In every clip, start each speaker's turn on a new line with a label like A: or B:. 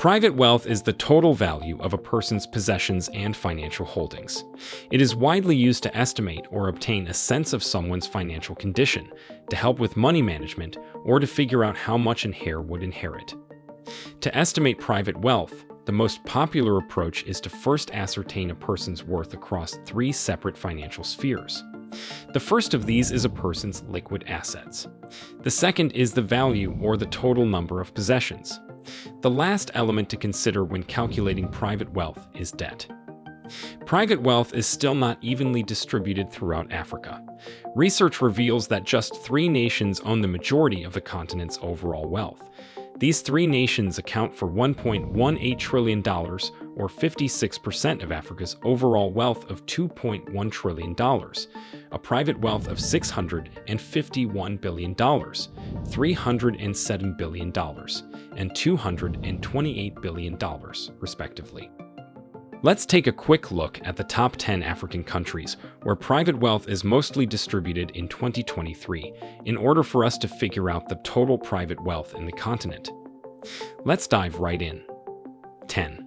A: Private wealth is the total value of a person's possessions and financial holdings. It is widely used to estimate or obtain a sense of someone's financial condition, to help with money management, or to figure out how much an heir would inherit. To estimate private wealth, the most popular approach is to first ascertain a person's worth across three separate financial spheres. The first of these is a person's liquid assets. The second is the value or the total number of possessions. The last element to consider when calculating private wealth is debt. Private wealth is still not evenly distributed throughout Africa. Research reveals that just 3 nations own the majority of the continent's overall wealth. These 3 nations account for $1.18 trillion, or 56% of Africa's overall wealth of $2.1 trillion, a private wealth of $651 billion, $307 billion, and $228 billion, respectively. Let's take a quick look at the top 10 African countries where private wealth is mostly distributed in 2023 in order for us to figure out the total private wealth in the continent. Let's dive right in. 10.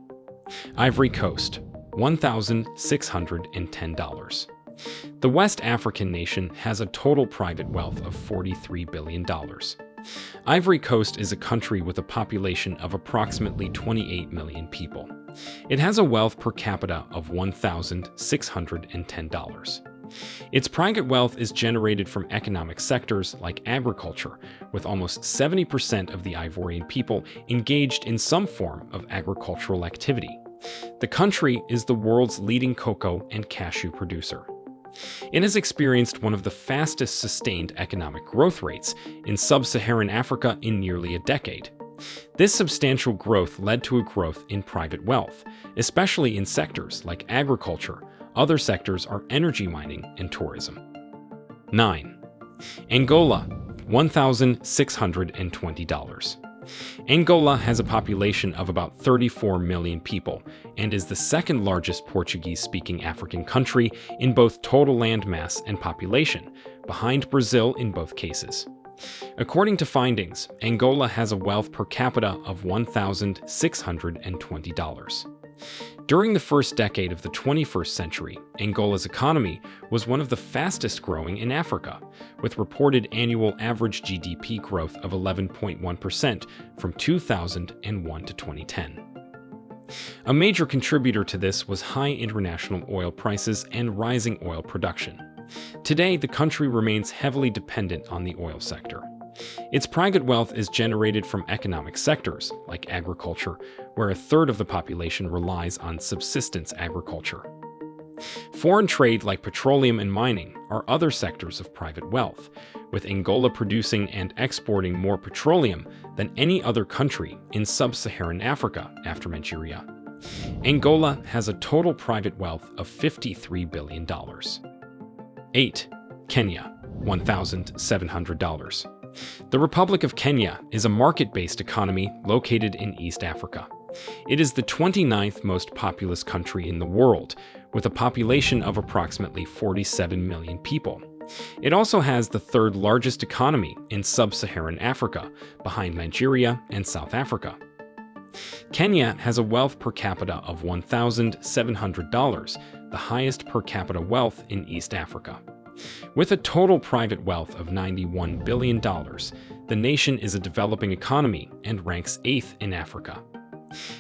A: Ivory Coast, $1,610. The West African nation has a total private wealth of $43 billion. Ivory Coast is a country with a population of approximately 28 million people. It has a wealth per capita of $1,610. Its private wealth is generated from economic sectors like agriculture, with almost 70% of the Ivorian people engaged in some form of agricultural activity. The country is the world's leading cocoa and cashew producer. It has experienced one of the fastest sustained economic growth rates in sub-Saharan Africa in nearly a decade. This substantial growth led to a growth in private wealth, especially in sectors like agriculture. Other sectors are energy mining and tourism. 9. Angola, $1,620. Angola has a population of about 34 million people and is the second largest Portuguese-speaking African country in both total land mass and population, behind Brazil in both cases. According to findings, Angola has a wealth per capita of $1,620. During the first decade of the 21st century, Angola's economy was one of the fastest growing in Africa, with reported annual average GDP growth of 11.1% from 2001 to 2010. A major contributor to this was high international oil prices and rising oil production. Today, the country remains heavily dependent on the oil sector. Its private wealth is generated from economic sectors, like agriculture, where a third of the population relies on subsistence agriculture. Foreign trade like petroleum and mining are other sectors of private wealth, with Angola producing and exporting more petroleum than any other country in sub-Saharan Africa after Nigeria. Angola has a total private wealth of $53 billion. 8. Kenya, $1,700. The Republic of Kenya is a market-based economy located in East Africa. It is the 29th most populous country in the world, with a population of approximately 47 million people. It also has the third largest economy in sub-Saharan Africa, behind Nigeria and South Africa. Kenya has a wealth per capita of $1,700, the highest per capita wealth in East Africa. With a total private wealth of $91 billion, the nation is a developing economy and ranks 8th in Africa.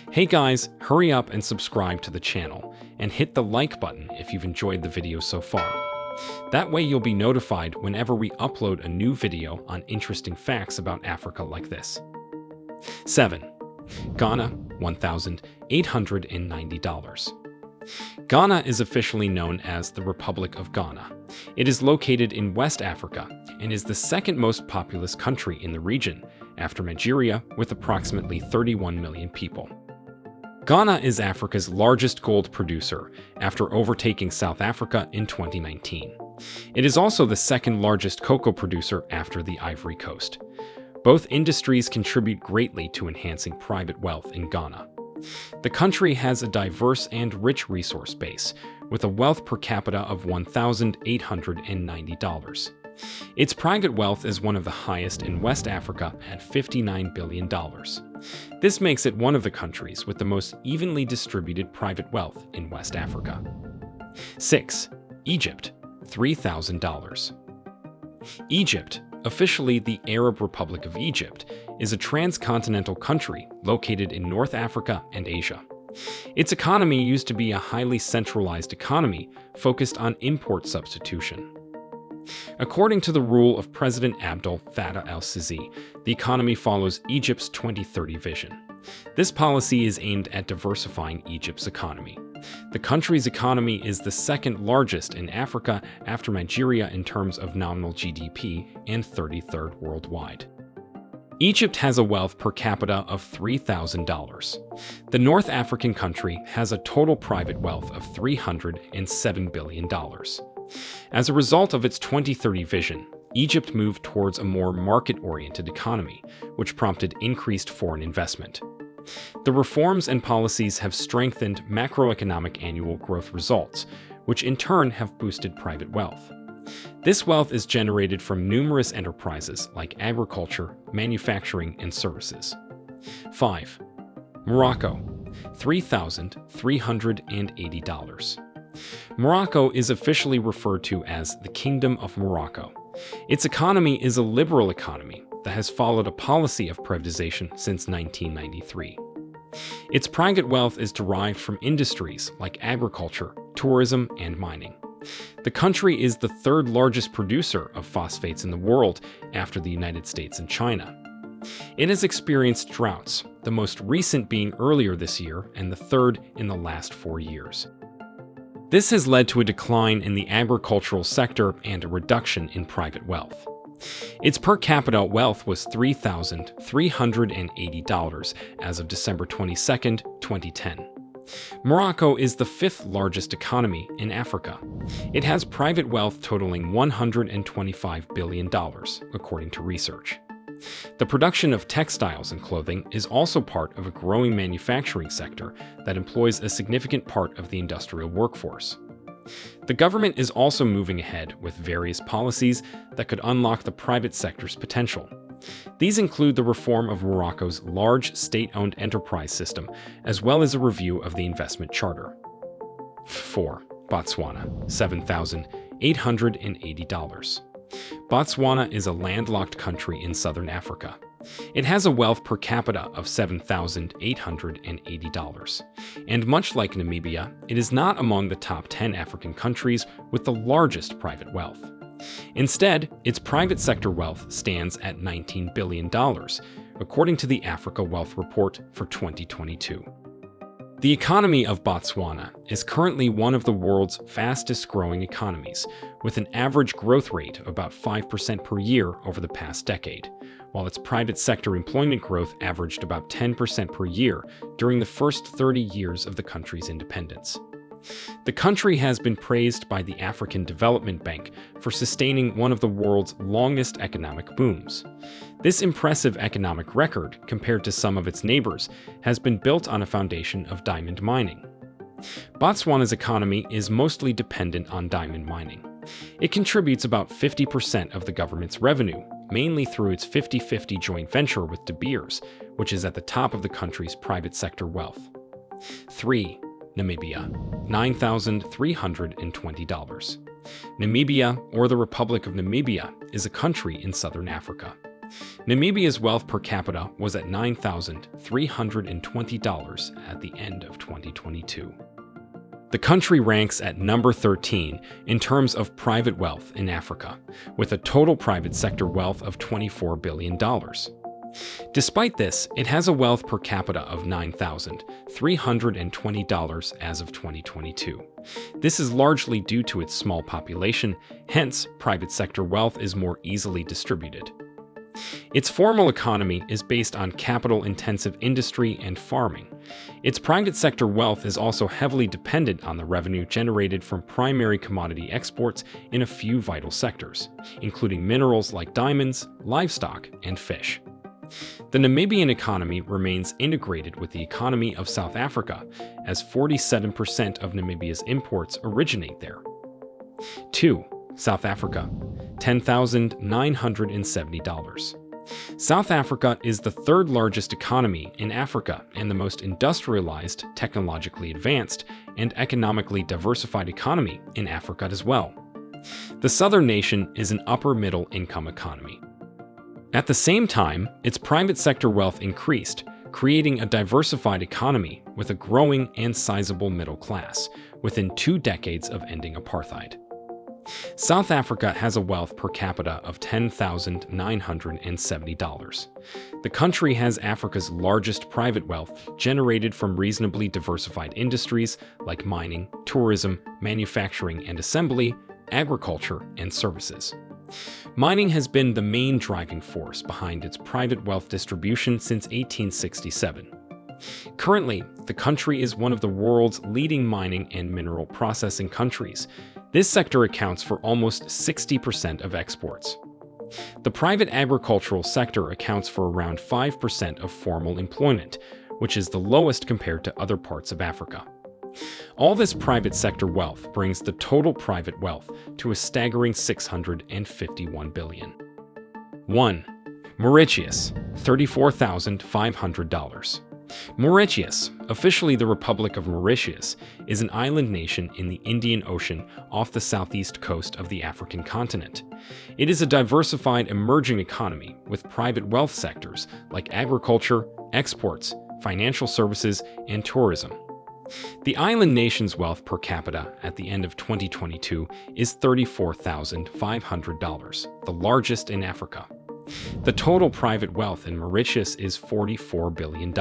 A: Hey guys, hurry up and subscribe to the channel, and hit the like button if you've enjoyed the video so far. That way you'll be notified whenever we upload a new video on interesting facts about Africa like this. 7. Ghana, $1,890. Ghana is officially known as the Republic of Ghana. It is located in West Africa and is the second most populous country in the region, after Nigeria, with approximately 31 million people. Ghana is Africa's largest gold producer, after overtaking South Africa in 2019. It is also the second largest cocoa producer after the Ivory Coast. Both industries contribute greatly to enhancing private wealth in Ghana. The country has a diverse and rich resource base, with a wealth per capita of $1,890. Its private wealth is one of the highest in West Africa at $59 billion. This makes it one of the countries with the most evenly distributed private wealth in West Africa. 6. Egypt, $3,000. Egypt, officially the Arab Republic of Egypt, is a transcontinental country located in North Africa and Asia. Its economy used to be a highly centralized economy focused on import substitution. According to the rule of President Abdel Fattah el-Sisi, the economy follows Egypt's 2030 vision. This policy is aimed at diversifying Egypt's economy. The country's economy is the second largest in Africa after Nigeria in terms of nominal GDP and 33rd worldwide. Egypt has a wealth per capita of $3,000. The North African country has a total private wealth of $307 billion. As a result of its 2030 vision, Egypt moved towards a more market-oriented economy, which prompted increased foreign investment. The reforms and policies have strengthened macroeconomic annual growth results, which in turn have boosted private wealth. This wealth is generated from numerous enterprises like agriculture, manufacturing, and services. 5. Morocco, $3,380. Morocco is officially referred to as the Kingdom of Morocco. Its economy is a liberal economy that has followed a policy of privatization since 1993. Its private wealth is derived from industries like agriculture, tourism, and mining. The country is the third largest producer of phosphates in the world after the United States and China. It has experienced droughts, the most recent being earlier this year and the third in the last 4 years. This has led to a decline in the agricultural sector and a reduction in private wealth. Its per capita wealth was $3,380 as of December 22, 2010. Morocco is the fifth largest economy in Africa. It has private wealth totaling $125 billion, according to research. The production of textiles and clothing is also part of a growing manufacturing sector that employs a significant part of the industrial workforce. The government is also moving ahead with various policies that could unlock the private sector's potential. These include the reform of Morocco's large state-owned enterprise system, as well as a review of the investment charter. 4. Botswana, $7,880. Botswana is a landlocked country in southern Africa. It has a wealth per capita of $7,880. And much like Namibia, it is not among the top 10 African countries with the largest private wealth. Instead, its private sector wealth stands at $19 billion, according to the Africa Wealth Report for 2022. The economy of Botswana is currently one of the world's fastest-growing economies, with an average growth rate of about 5% per year over the past decade, while its private sector employment growth averaged about 10% per year during the first 30 years of the country's independence. The country has been praised by the African Development Bank for sustaining one of the world's longest economic booms. This impressive economic record, compared to some of its neighbors, has been built on a foundation of diamond mining. Botswana's economy is mostly dependent on diamond mining. It contributes about 50% of the government's revenue, mainly through its 50-50 joint venture with De Beers, which is at the top of the country's private sector wealth. 3. Namibia, $9,320. Namibia, or the Republic of Namibia, is a country in southern Africa. Namibia's wealth per capita was at $9,320 at the end of 2022. The country ranks at number 13 in terms of private wealth in Africa, with a total private sector wealth of $24 billion. Despite this, it has a wealth per capita of $9,320 as of 2022. This is largely due to its small population, hence, private sector wealth is more easily distributed. Its formal economy is based on capital-intensive industry and farming. Its private sector wealth is also heavily dependent on the revenue generated from primary commodity exports in a few vital sectors, including minerals like diamonds, livestock, and fish. The Namibian economy remains integrated with the economy of South Africa, as 47% of Namibia's imports originate there. 2. South Africa, $10,970. South Africa is the third largest economy in Africa and the most industrialized, technologically advanced, and economically diversified economy in Africa as well. The southern nation is an upper-middle income economy. At the same time, its private sector wealth increased, creating a diversified economy with a growing and sizable middle class within 2 decades of ending apartheid. South Africa has a wealth per capita of $10,970. The country has Africa's largest private wealth generated from reasonably diversified industries like mining, tourism, manufacturing and assembly, agriculture, and services. Mining has been the main driving force behind its private wealth distribution since 1867. Currently, the country is one of the world's leading mining and mineral processing countries. This sector accounts for almost 60% of exports. The private agricultural sector accounts for around 5% of formal employment, which is the lowest compared to other parts of Africa. All this private sector wealth brings the total private wealth to a staggering $651 billion. 1. Mauritius, $34,500. Mauritius, officially the Republic of Mauritius, is an island nation in the Indian Ocean off the southeast coast of the African continent. It is a diversified emerging economy with private wealth sectors like agriculture, exports, financial services, and tourism. The island nation's wealth per capita at the end of 2022 is $34,500, the largest in Africa. The total private wealth in Mauritius is $44 billion.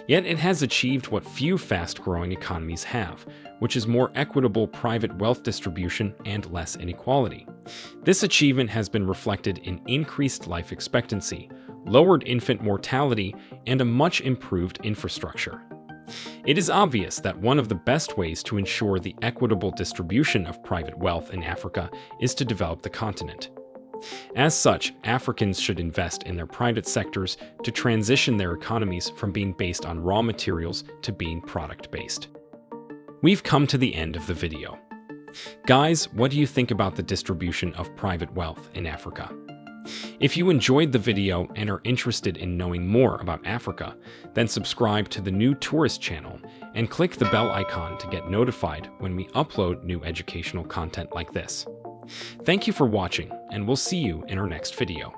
A: Yet it has achieved what few fast-growing economies have, which is more equitable private wealth distribution and less inequality. This achievement has been reflected in increased life expectancy, lowered infant mortality, and a much improved infrastructure. It is obvious that one of the best ways to ensure the equitable distribution of private wealth in Africa is to develop the continent. As such, Africans should invest in their private sectors to transition their economies from being based on raw materials to being product-based. We've come to the end of the video. Guys, what do you think about the distribution of private wealth in Africa? If you enjoyed the video and are interested in knowing more about Africa, then subscribe to the new tourist channel and click the bell icon to get notified when we upload new educational content like this. Thank you for watching, and we'll see you in our next video.